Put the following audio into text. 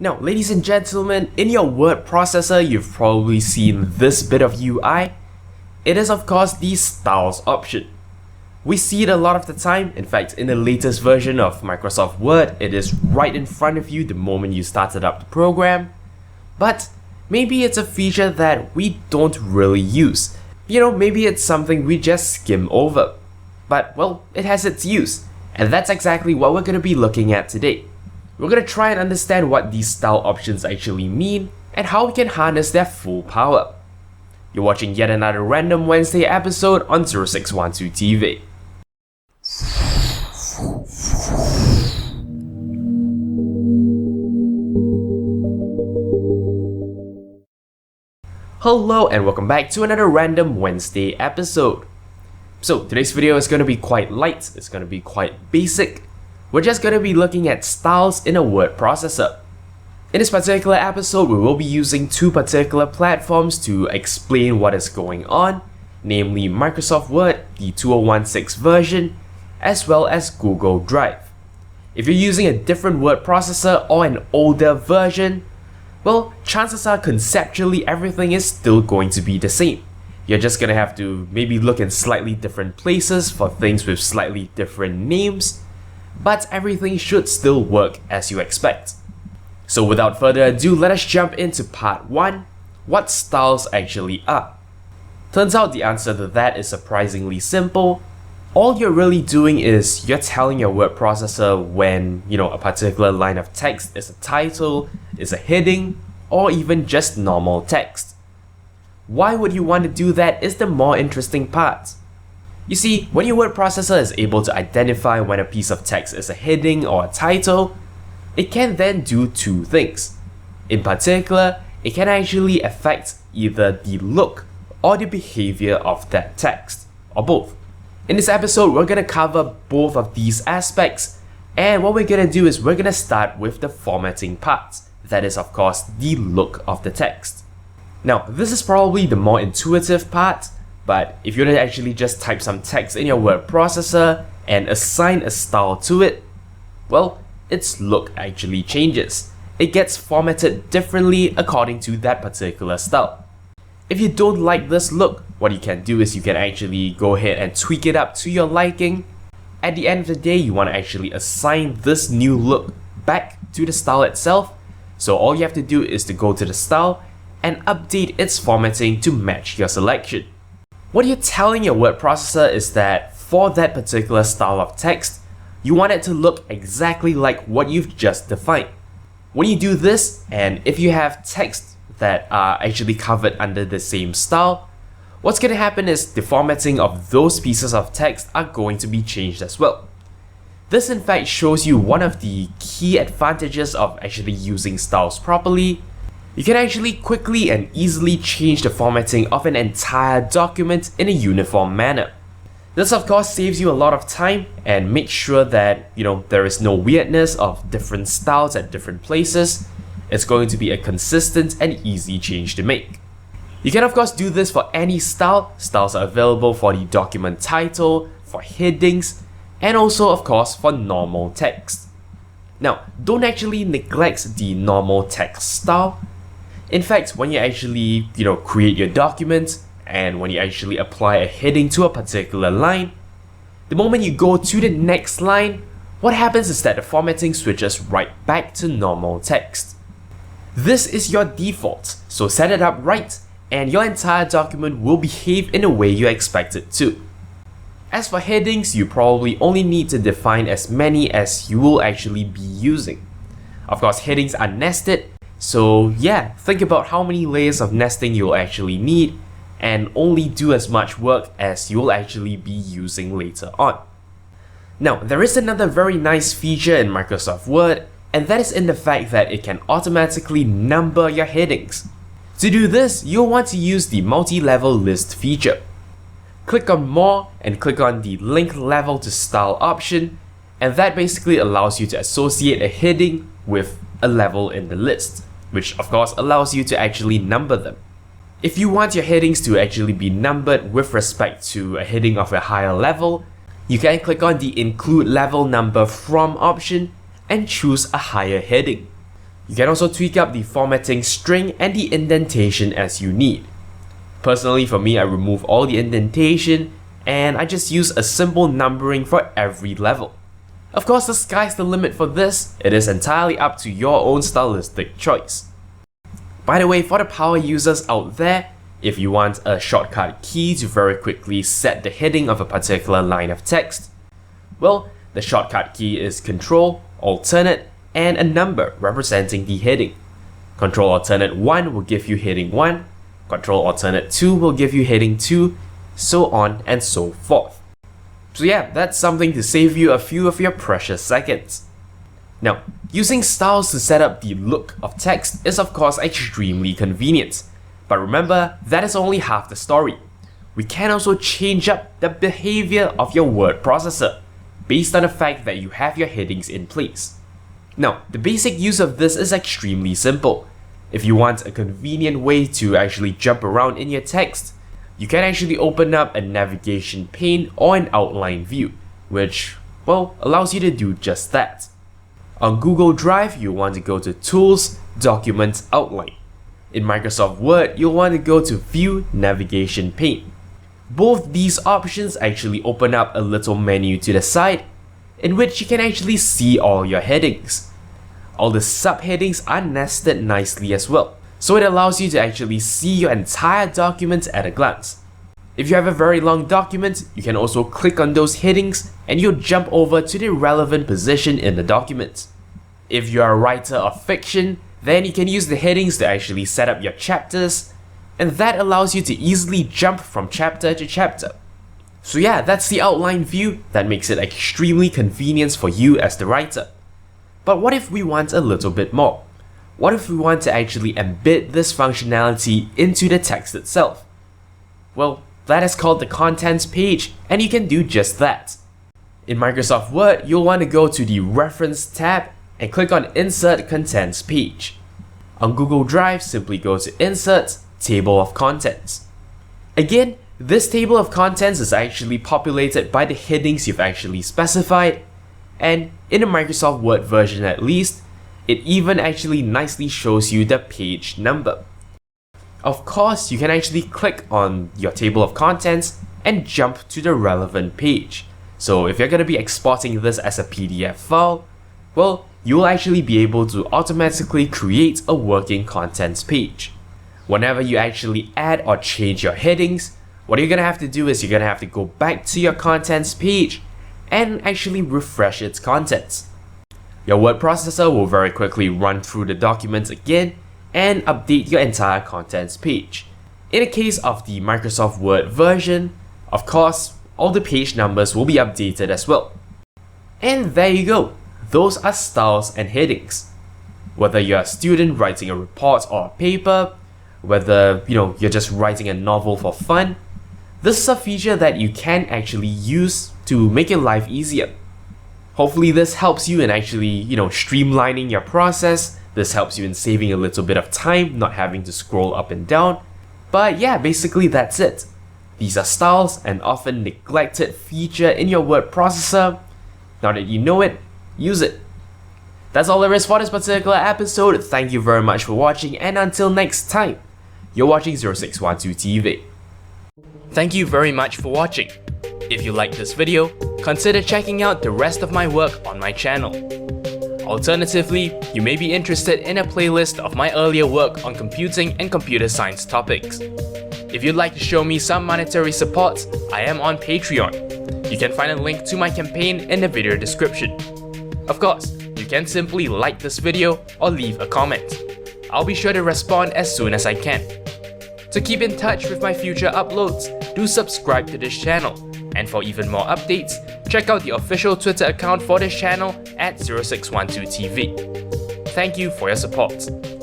Now, ladies and gentlemen, in your word processor, you've probably seen this bit of UI. It is of course the styles option. We see it a lot of the time. In fact, in the latest version of Microsoft Word, it is right in front of you the moment you started up the program. But maybe it's a feature that we don't really use. Maybe it's something we just skim over. But well, it has its use. And that's exactly what we're going to be looking at today. We're going to try and understand what these style options actually mean and how we can harness their full power. You're watching yet another Random Wednesday episode on 0612 TV. Hello and welcome back to another Random Wednesday episode. So today's video is going to be quite light, it's going to be quite basic. We're just going to be looking at styles in a word processor. In this particular episode, we will be using two particular platforms to explain what is going on, namely Microsoft Word, the 2016 version, as well as Google Drive. If you're using a different word processor or an older version, well, chances are conceptually everything is still going to be the same. You're just gonna have to maybe look in slightly different places for things with slightly different names, but everything should still work as you expect. So without further ado, let us jump into part 1, what styles actually are. Turns out the answer to that is surprisingly simple. All you're really doing is you're telling your word processor when, a particular line of text is a title, is a heading, or even just normal text. Why would you want to do that is the more interesting part. You see, when your word processor is able to identify when a piece of text is a heading or a title, it can then do two things. In particular, it can actually affect either the look or the behavior of that text, or both. In this episode, we're going to cover both of these aspects, and what we're going to do is we're going to start with the formatting part. That is, of course, the look of the text. Now, this is probably the more intuitive part, but if you were to actually just type some text in your word processor and assign a style to it, well, its look actually changes. It gets formatted differently according to that particular style. If you don't like this look, what you can do is you can actually go ahead and tweak it up to your liking. At the end of the day, you want to actually assign this new look back to the style itself. So all you have to do is to go to the style and update its formatting to match your selection. What you're telling your word processor is that for that particular style of text, you want it to look exactly like what you've just defined. When you do this, and if you have text that are actually covered under the same style, what's going to happen is the formatting of those pieces of text are going to be changed as well. This in fact shows you one of the key advantages of actually using styles properly. You can actually quickly and easily change the formatting of an entire document in a uniform manner. This of course saves you a lot of time and makes sure that there is no weirdness of different styles at different places. It's going to be a consistent and easy change to make. You can of course do this for any style. Styles are available for the document title, for headings, and also of course for normal text. Now, don't actually neglect the normal text style. In fact, when you actually create your document and when you actually apply a heading to a particular line, the moment you go to the next line, what happens is that the formatting switches right back to normal text. This is your default, so set it up right and your entire document will behave in a way you expect it to. As for headings, you probably only need to define as many as you will actually be using. Of course, headings are nested, so yeah, think about how many layers of nesting you'll actually need and only do as much work as you'll actually be using later on. Now, there is another very nice feature in Microsoft Word, and that is in the fact that it can automatically number your headings. To do this, you'll want to use the multi-level list feature. Click on More and click on the Link Level to Style option, and that basically allows you to associate a heading with a level in the list, which of course allows you to actually number them. If you want your headings to actually be numbered with respect to a heading of a higher level, you can click on the Include Level Number From option and choose a higher heading. You can also tweak up the formatting string and the indentation as you need. Personally, for me, I remove all the indentation and I just use a simple numbering for every level. Of course, the sky's the limit for this. It is entirely up to your own stylistic choice. By the way, for the power users out there, if you want a shortcut key to very quickly set the heading of a particular line of text, well, the shortcut key is Control, Alternate, and a number representing the heading. Control Alternate 1 will give you heading 1, Control Alternate 2 will give you heading 2, so on and so forth. So yeah, that's something to save you a few of your precious seconds. Now, using styles to set up the look of text is of course extremely convenient, but remember, that is only half the story. We can also change up the behavior of your word processor based on the fact that you have your headings in place. Now, the basic use of this is extremely simple. If you want a convenient way to actually jump around in your text, you can actually open up a navigation pane or an outline view, which, well, allows you to do just that. On Google Drive, you'll want to go to Tools, Documents, Outline. In Microsoft Word, you'll want to go to View, Navigation Pane. Both these options actually open up a little menu to the side, in which you can actually see all your headings. All the subheadings are nested nicely as well, so it allows you to actually see your entire document at a glance. If you have a very long document, you can also click on those headings and you'll jump over to the relevant position in the document. If you are a writer of fiction, then you can use the headings to actually set up your chapters, and that allows you to easily jump from chapter to chapter. So yeah, that's the outline view that makes it extremely convenient for you as the writer. But what if we want a little bit more? What if we want to actually embed this functionality into the text itself? Well, that is called the Contents page, and you can do just that. In Microsoft Word, you'll want to go to the Reference tab and click on Insert Contents page. On Google Drive, simply go to Insert, Table of Contents. Again, this table of contents is actually populated by the headings you've actually specified, and in the Microsoft Word version at least, it even actually nicely shows you the page number. Of course, you can actually click on your table of contents and jump to the relevant page. So if you're going to be exporting this as a PDF file, well, you'll actually be able to automatically create a working contents page. Whenever you actually add or change your headings, what you're going to have to do is you're going to have to go back to your contents page and actually refresh its contents. Your word processor will very quickly run through the documents again and update your entire contents page. In the case of the Microsoft Word version, of course, all the page numbers will be updated as well. And there you go. Those are styles and headings. Whether you're a student writing a report or a paper, whether you're just writing a novel for fun, this is a feature that you can actually use to make your life easier. Hopefully this helps you in actually, streamlining your process. This helps you in saving a little bit of time, not having to scroll up and down. But yeah, basically that's it. These are styles, an often neglected feature in your word processor. Now that you know it, use it. That's all there is for this particular episode. Thank you very much for watching, and until next time, you're watching 0612 TV. Thank you very much for watching. If you liked this video, consider checking out the rest of my work on my channel. Alternatively, you may be interested in a playlist of my earlier work on computing and computer science topics. If you'd like to show me some monetary support, I am on Patreon. You can find a link to my campaign in the video description. Of course, you can simply like this video or leave a comment. I'll be sure to respond as soon as I can. To keep in touch with my future uploads, do subscribe to this channel. And for even more updates, check out the official Twitter account for this channel at 0612TV. Thank you for your support.